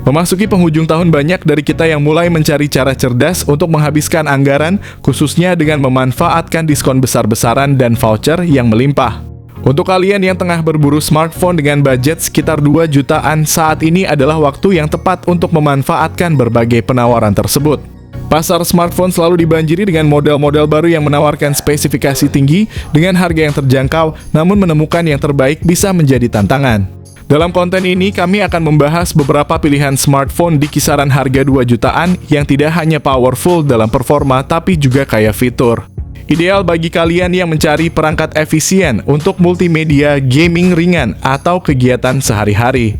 Memasuki penghujung tahun, banyak dari kita yang mulai mencari cara cerdas untuk menghabiskan anggaran, khususnya dengan memanfaatkan diskon besar-besaran dan voucher yang melimpah. Untuk kalian yang tengah berburu smartphone dengan budget sekitar 2 jutaan, saat ini adalah waktu yang tepat untuk memanfaatkan berbagai penawaran tersebut. Pasar smartphone selalu dibanjiri dengan model-model baru yang menawarkan spesifikasi tinggi dengan harga yang terjangkau, namun menemukan yang terbaik bisa menjadi tantangan. Dalam konten ini, kami akan membahas beberapa pilihan smartphone di kisaran harga 2 jutaan yang tidak hanya powerful dalam performa, tapi juga kaya fitur. Ideal bagi kalian yang mencari perangkat efisien untuk multimedia, gaming ringan, atau kegiatan sehari-hari.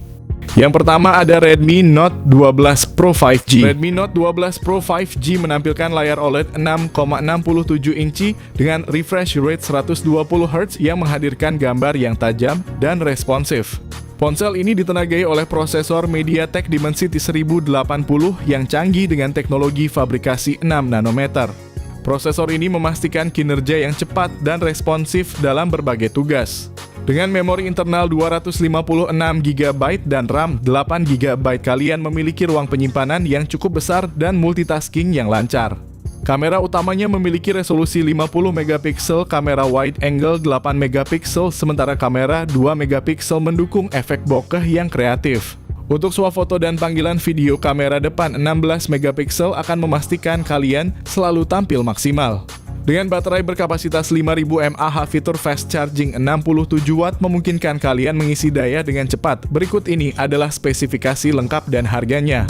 Yang pertama ada Redmi Note 12 Pro 5G. Redmi Note 12 Pro 5G menampilkan layar OLED 6,67 inci dengan refresh rate 120Hz yang menghadirkan gambar yang tajam dan responsif. Ponsel ini ditenagai oleh prosesor MediaTek Dimensity 1080 yang canggih dengan teknologi fabrikasi 6 nanometer. Prosesor ini memastikan kinerja yang cepat dan responsif dalam berbagai tugas. Dengan memori internal 256GB dan RAM 8GB, kalian memiliki ruang penyimpanan yang cukup besar dan multitasking yang lancar. Kamera utamanya memiliki resolusi 50MP, kamera wide angle 8MP, sementara kamera 2MP mendukung efek bokeh yang kreatif. Untuk swafoto dan panggilan video, kamera depan 16MP akan memastikan kalian selalu tampil maksimal. Dengan baterai berkapasitas 5000 mAh, fitur fast charging 67W memungkinkan kalian mengisi daya dengan cepat. Berikut ini adalah spesifikasi lengkap dan harganya.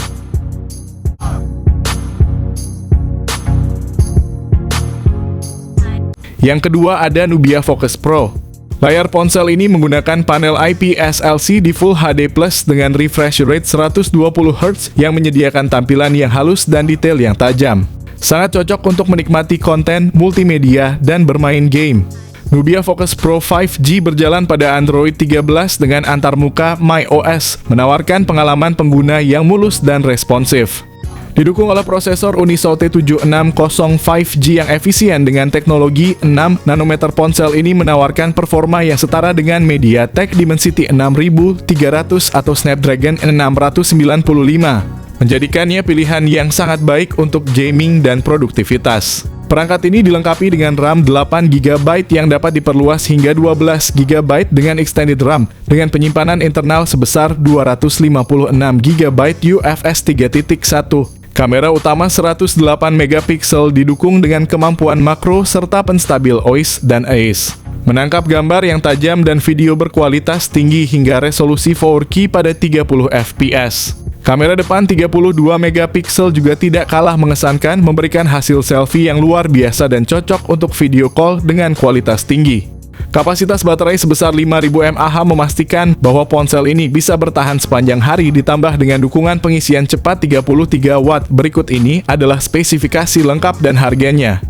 Yang kedua ada Nubia Focus Pro. Layar ponsel ini menggunakan panel IPS LCD Full HD Plus dengan refresh rate 120Hz yang menyediakan tampilan yang halus dan detail yang tajam. Sangat cocok untuk menikmati konten, multimedia, dan bermain game. Nubia Focus Pro 5G berjalan pada Android 13 dengan antarmuka MyOS, menawarkan pengalaman pengguna yang mulus dan responsif. Didukung oleh prosesor Uniso T7605 5G yang efisien dengan teknologi 6 nanometer, ponsel ini menawarkan performa yang setara dengan MediaTek Dimensity 6300 atau Snapdragon 695, menjadikannya pilihan yang sangat baik untuk gaming dan produktivitas. Perangkat ini dilengkapi dengan RAM 8GB yang dapat diperluas hingga 12GB dengan extended RAM, dengan penyimpanan internal sebesar 256GB UFS 3.1. Kamera utama 108MP didukung dengan kemampuan makro serta penstabil OIS dan AIS. Menangkap gambar yang tajam dan video berkualitas tinggi hingga resolusi 4K pada 30fps. Kamera depan 32MP juga tidak kalah mengesankan, memberikan hasil selfie yang luar biasa dan cocok untuk video call dengan kualitas tinggi. Kapasitas baterai sebesar 5000 mAh memastikan bahwa ponsel ini bisa bertahan sepanjang hari, ditambah dengan dukungan pengisian cepat 33W. Berikut ini adalah spesifikasi lengkap dan harganya.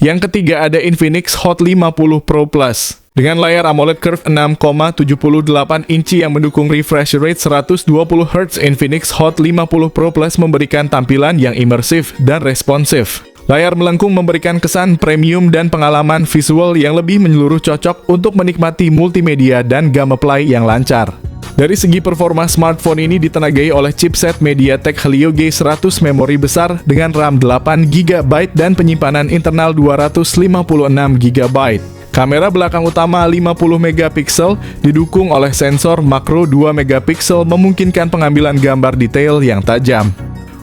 Yang ketiga ada Infinix Hot 50 Pro Plus. Dengan layar AMOLED Curve 6,78 inci yang mendukung refresh rate 120Hz, Infinix Hot 50 Pro Plus memberikan tampilan yang imersif dan responsif. Layar melengkung memberikan kesan premium dan pengalaman visual yang lebih menyeluruh, cocok untuk menikmati multimedia dan gameplay yang lancar. Dari segi performa, smartphone ini ditenagai oleh chipset MediaTek Helio G100, memori besar dengan RAM 8GB dan penyimpanan internal 256GB. Kamera belakang utama 50MP didukung oleh sensor makro 2MP memungkinkan pengambilan gambar detail yang tajam.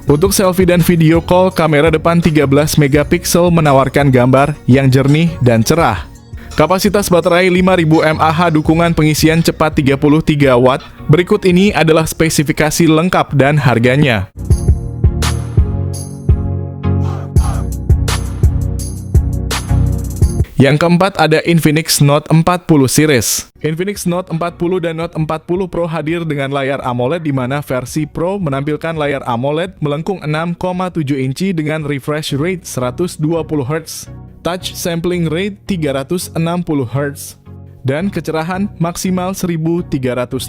Untuk selfie dan video call, kamera depan 13MP menawarkan gambar yang jernih dan cerah. Kapasitas baterai 5000 mAh, dukungan pengisian cepat 33W. Berikut ini adalah spesifikasi lengkap dan harganya. Yang keempat ada Infinix Note 40 series. Infinix Note 40 dan Note 40 Pro hadir dengan layar AMOLED, di mana versi Pro menampilkan layar AMOLED melengkung 6,7 inci dengan refresh rate 120Hz, touch sampling rate 360Hz, dan kecerahan maksimal 1300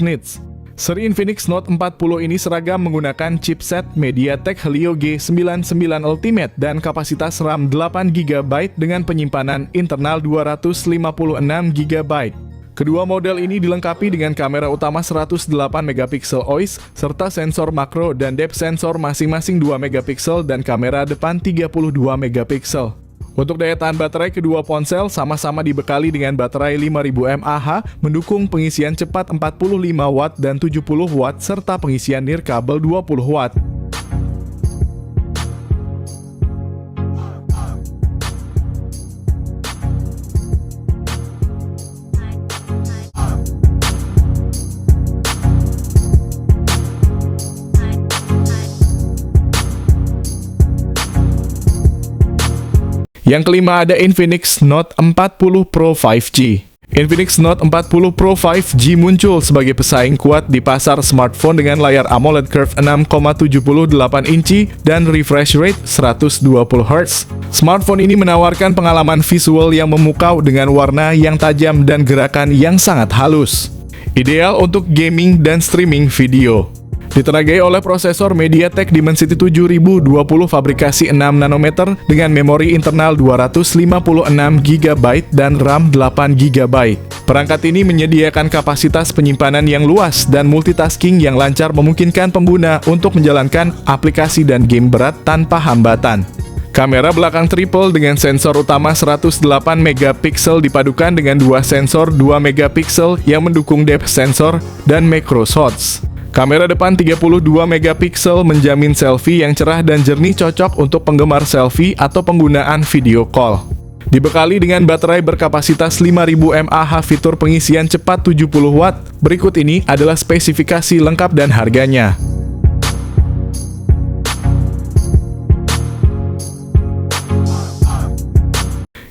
nits. Seri Infinix Note 40 ini seragam menggunakan chipset MediaTek Helio G99 Ultimate dan kapasitas RAM 8GB dengan penyimpanan internal 256GB. Kedua model ini dilengkapi dengan kamera utama 108MP OIS serta sensor makro dan depth sensor masing-masing 2MP dan kamera depan 32MP. Untuk daya tahan baterai, kedua ponsel sama-sama dibekali dengan baterai 5000 mAh, mendukung pengisian cepat 45 Watt dan 70 Watt serta pengisian nirkabel 20 Watt. Yang kelima ada Infinix Note 40 Pro 5G. Infinix Note 40 Pro 5G muncul sebagai pesaing kuat di pasar smartphone dengan layar AMOLED Curve 6,78 inci dan refresh rate 120Hz. Smartphone ini menawarkan pengalaman visual yang memukau dengan warna yang tajam dan gerakan yang sangat halus. Ideal untuk gaming dan streaming video. Ditenagai oleh prosesor MediaTek Dimensity 7020 fabrikasi 6 nanometer dengan memori internal 256GB dan RAM 8GB. Perangkat ini menyediakan kapasitas penyimpanan yang luas dan multitasking yang lancar, memungkinkan pengguna untuk menjalankan aplikasi dan game berat tanpa hambatan. Kamera belakang triple dengan sensor utama 108MP dipadukan dengan dua sensor 2MP yang mendukung depth sensor dan macro shots. Kamera depan 32MP menjamin selfie yang cerah dan jernih, cocok untuk penggemar selfie atau penggunaan video call. Dibekali dengan baterai berkapasitas 5000 mAh, fitur pengisian cepat 70 Watt. Berikut ini adalah spesifikasi lengkap dan harganya.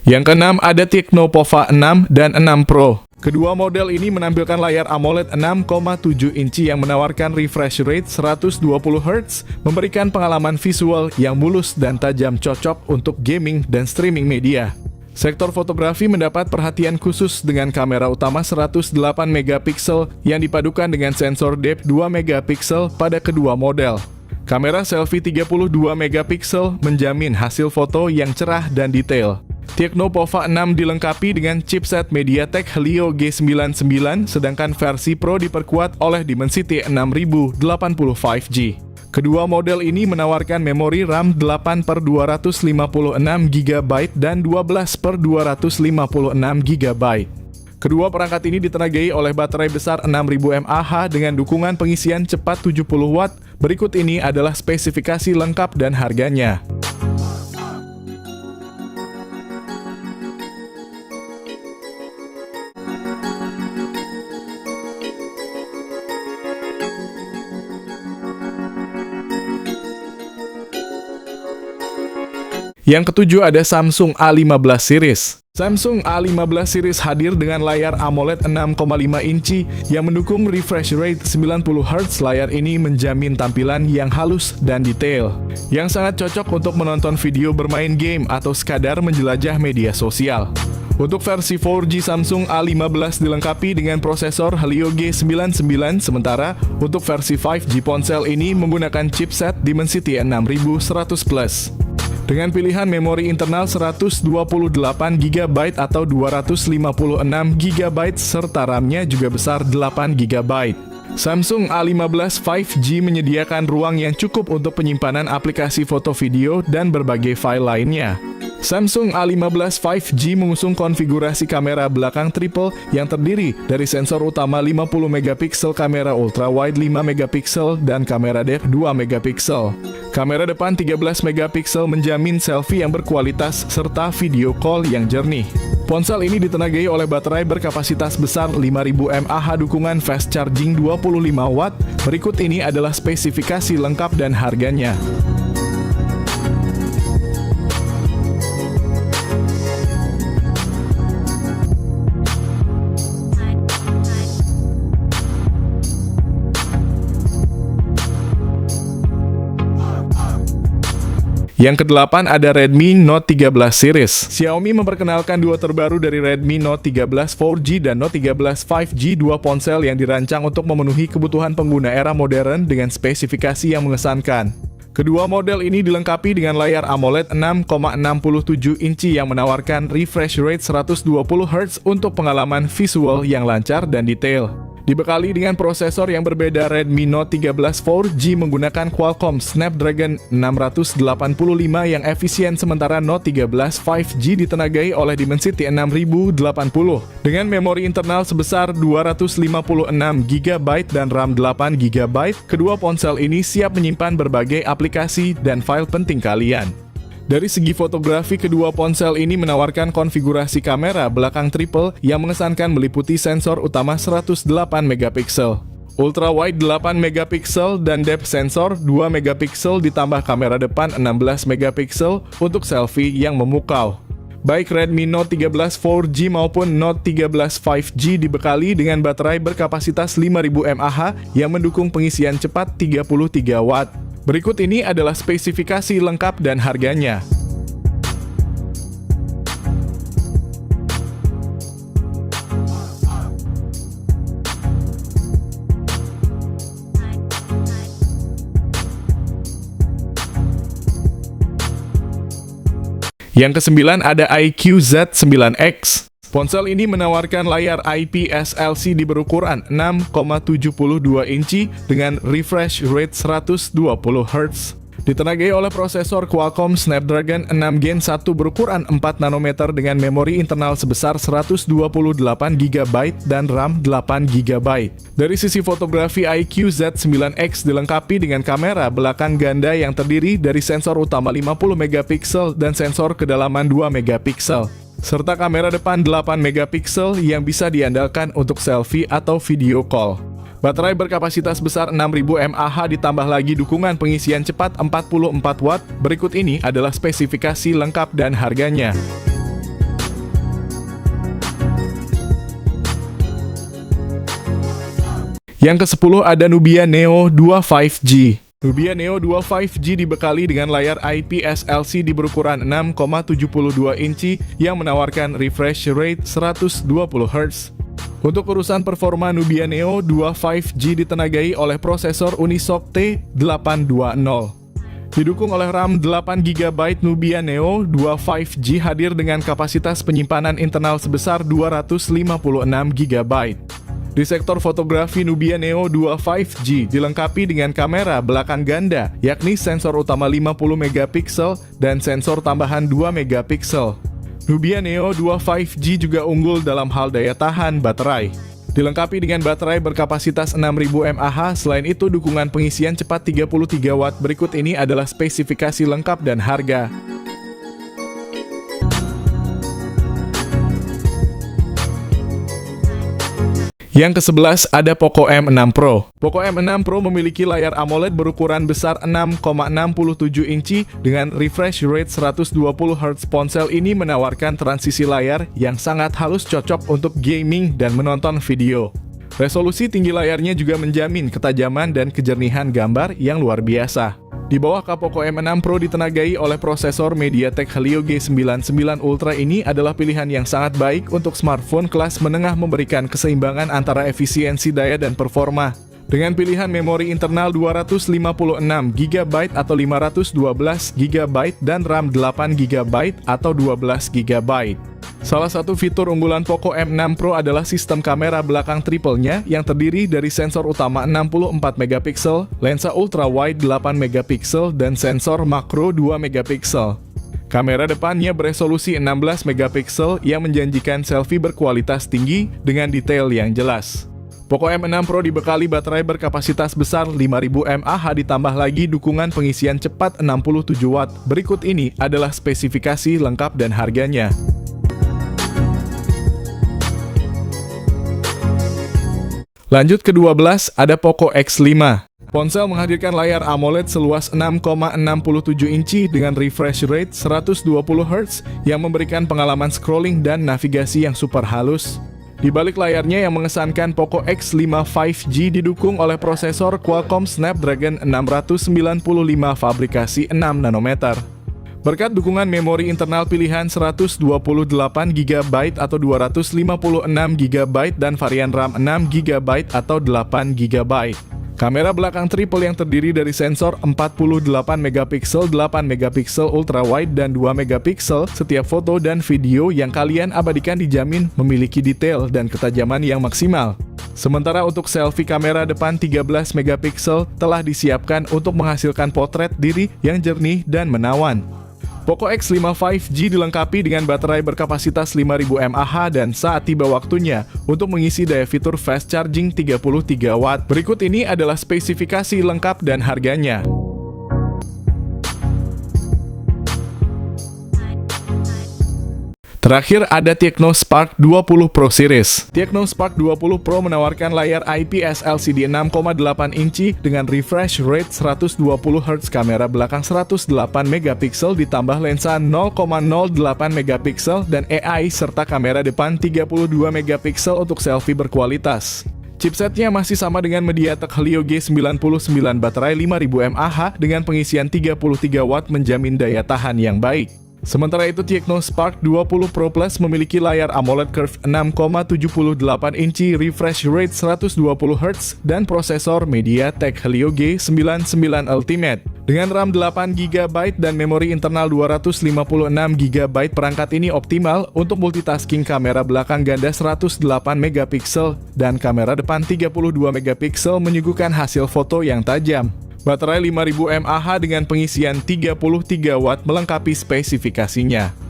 Yang keenam ada Tecno Pova 6 dan 6 Pro. Kedua model ini menampilkan layar AMOLED 6,7 inci yang menawarkan refresh rate 120Hz, memberikan pengalaman visual yang mulus dan tajam, cocok untuk gaming dan streaming media. Sektor fotografi mendapat perhatian khusus dengan kamera utama 108MP yang dipadukan dengan sensor depth 2MP pada kedua model. Kamera selfie 32MP menjamin hasil foto yang cerah dan detail. Tecno Pova 6 dilengkapi dengan chipset MediaTek Helio G99, sedangkan versi Pro diperkuat oleh Dimensity 6080 5G. Kedua model ini menawarkan memori RAM 8/256GB dan 12/256GB. Kedua perangkat ini ditenagai oleh baterai besar 6000 mAh dengan dukungan pengisian cepat 70 Watt. Berikut ini adalah spesifikasi lengkap dan harganya. Yang ketujuh ada Samsung A15 series. Samsung A15 series hadir dengan layar AMOLED 6,5 inci yang mendukung refresh rate 90Hz. Layar ini menjamin tampilan yang halus dan detail, yang sangat cocok untuk menonton video, bermain game, atau sekadar menjelajah media sosial. Untuk versi 4G, Samsung A15 dilengkapi dengan prosesor Helio G99, sementara untuk versi 5G ponsel ini menggunakan chipset Dimensity 6100+. Dengan pilihan memori internal 128GB atau 256GB serta RAM-nya juga besar 8GB. Samsung A15 5G menyediakan ruang yang cukup untuk penyimpanan aplikasi foto, video, dan berbagai file lainnya. Samsung A15 5G mengusung konfigurasi kamera belakang triple yang terdiri dari sensor utama 50MP, kamera ultrawide 5MP, dan kamera depth 2MP. Kamera depan 13MP menjamin selfie yang berkualitas serta video call yang jernih. Ponsel ini ditenagai oleh baterai berkapasitas besar 5000 mAh, dukungan fast charging 25 Watt. Berikut ini adalah spesifikasi lengkap dan harganya. Yang kedelapan ada Redmi Note 13 series. Xiaomi memperkenalkan dua terbaru dari Redmi Note 13 4G dan Note 13 5G, dua ponsel yang dirancang untuk memenuhi kebutuhan pengguna era modern dengan spesifikasi yang mengesankan. Kedua model ini dilengkapi dengan layar AMOLED 6,67 inci yang menawarkan refresh rate 120 Hz untuk pengalaman visual yang lancar dan detail. Dibekali dengan prosesor yang berbeda, Redmi Note 13 4G menggunakan Qualcomm Snapdragon 685 yang efisien, sementara Note 13 5G ditenagai oleh Dimensity 6080 dengan memori internal sebesar 256GB dan RAM 8GB. Kedua ponsel ini siap menyimpan berbagai aplikasi dan file penting kalian. Dari segi fotografi, kedua ponsel ini menawarkan konfigurasi kamera belakang triple yang mengesankan meliputi sensor utama 108 megapiksel, ultra wide 8 megapiksel, dan depth sensor 2 megapiksel ditambah kamera depan 16 megapiksel untuk selfie yang memukau. Baik Redmi Note 13 4G maupun Note 13 5G dibekali dengan baterai berkapasitas 5000 mAh yang mendukung pengisian cepat 33 Watt. Berikut ini adalah spesifikasi lengkap dan harganya. Yang kesembilan ada iQOO Z9X. Ponsel ini menawarkan layar IPS LCD berukuran 6,72 inci dengan refresh rate 120 Hz. Ditenagai oleh prosesor Qualcomm Snapdragon 6 Gen 1 berukuran 4 nanometer dengan memori internal sebesar 128GB dan RAM 8GB. Dari sisi fotografi, iQOO Z9X dilengkapi dengan kamera belakang ganda yang terdiri dari sensor utama 50 megapiksel dan sensor kedalaman 2 megapiksel, serta kamera depan 8 megapiksel yang bisa diandalkan untuk selfie atau video call. Baterai berkapasitas besar 6000 mAh ditambah lagi dukungan pengisian cepat 44 Watt. Berikut ini adalah spesifikasi lengkap dan harganya. Yang ke-10 ada Nubia Neo 2 5G. Nubia Neo 2 5G dibekali dengan layar IPS LCD berukuran 6,72 inci yang menawarkan refresh rate 120 Hz. Untuk urusan performa, Nubia Neo 2 5G ditenagai oleh prosesor Unisoc T820. Didukung oleh RAM 8GB, Nubia Neo 2 5G hadir dengan kapasitas penyimpanan internal sebesar 256GB. Di sektor fotografi, Nubia Neo 2 5G dilengkapi dengan kamera belakang ganda, yakni sensor utama 50 megapiksel dan sensor tambahan 2 megapiksel. Nubia Neo 2 5G juga unggul dalam hal daya tahan baterai. Dilengkapi dengan baterai berkapasitas 6000 mAh, selain itu dukungan pengisian cepat 33 Watt. Berikut ini adalah spesifikasi lengkap dan harga. Yang ke-11 ada Poco M6 Pro. Poco M6 Pro memiliki layar AMOLED berukuran besar 6,67 inci dengan refresh rate 120 Hz. Ponsel ini menawarkan transisi layar yang sangat halus, cocok untuk gaming dan menonton video. Resolusi tinggi layarnya juga menjamin ketajaman dan kejernihan gambar yang luar biasa. Di bawah Poco M6 Pro ditenagai oleh prosesor MediaTek Helio G99 Ultra. Ini adalah pilihan yang sangat baik untuk smartphone kelas menengah, memberikan keseimbangan antara efisiensi daya dan performa. Dengan pilihan memori internal 256GB atau 512GB dan RAM 8GB atau 12GB. Salah satu fitur unggulan Poco M6 Pro adalah sistem kamera belakang triple-nya yang terdiri dari sensor utama 64 megapiksel, lensa ultra wide 8 megapiksel, dan sensor makro 2 megapiksel. Kamera depannya beresolusi 16 megapiksel yang menjanjikan selfie berkualitas tinggi dengan detail yang jelas. Poco M6 Pro dibekali baterai berkapasitas besar 5000 mAh ditambah lagi dukungan pengisian cepat 67 Watt. Berikut ini adalah spesifikasi lengkap dan harganya. Lanjut ke-12 ada Poco X5. Ponsel menghadirkan layar AMOLED seluas 6,67 inci dengan refresh rate 120 Hz yang memberikan pengalaman scrolling dan navigasi yang super halus. Di balik layarnya yang mengesankan, Poco X5 5G didukung oleh prosesor Qualcomm Snapdragon 695 fabrikasi 6 nanometer. Berkat dukungan memori internal pilihan 128 GB atau 256 GB dan varian RAM 6 GB atau 8 GB. Kamera belakang triple yang terdiri dari sensor 48 megapiksel, 8 megapiksel ultrawide dan 2 megapiksel. Setiap foto dan video yang kalian abadikan dijamin memiliki detail dan ketajaman yang maksimal. Sementara untuk selfie, kamera depan 13 megapiksel telah disiapkan untuk menghasilkan potret diri yang jernih dan menawan. Poco X5 5G dilengkapi dengan baterai berkapasitas 5000 mAh dan saat tiba waktunya untuk mengisi daya fitur fast charging 33 watt. Berikut ini adalah spesifikasi lengkap dan harganya. Terakhir ada Tecno Spark 20 Pro Series. Tecno Spark 20 Pro menawarkan layar IPS LCD 6,8 inci dengan refresh rate 120 Hz, kamera belakang 108 megapiksel ditambah lensa 0,08 megapiksel dan AI serta kamera depan 32 megapiksel untuk selfie berkualitas. Chipsetnya masih sama dengan MediaTek Helio G99, baterai 5000 mAh dengan pengisian 33 watt menjamin daya tahan yang baik. Sementara itu, Tecno Spark 20 Pro Plus memiliki layar AMOLED Curve 6,78 inci, refresh rate 120 Hz, dan prosesor MediaTek Helio G99 Ultimate. Dengan RAM 8 GB dan memori internal 256 GB, perangkat ini optimal untuk multitasking. Kamera belakang ganda 108 megapiksel dan kamera depan 32 megapiksel menyuguhkan hasil foto yang tajam. Baterai 5000 mAh dengan pengisian 33 watt melengkapi spesifikasinya.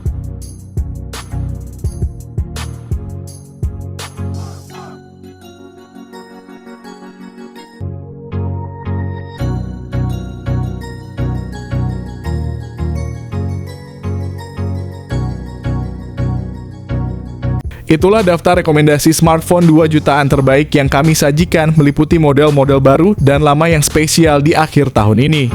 Itulah daftar rekomendasi smartphone 2 jutaan terbaik yang kami sajikan, meliputi model-model baru dan lama yang spesial di akhir tahun ini.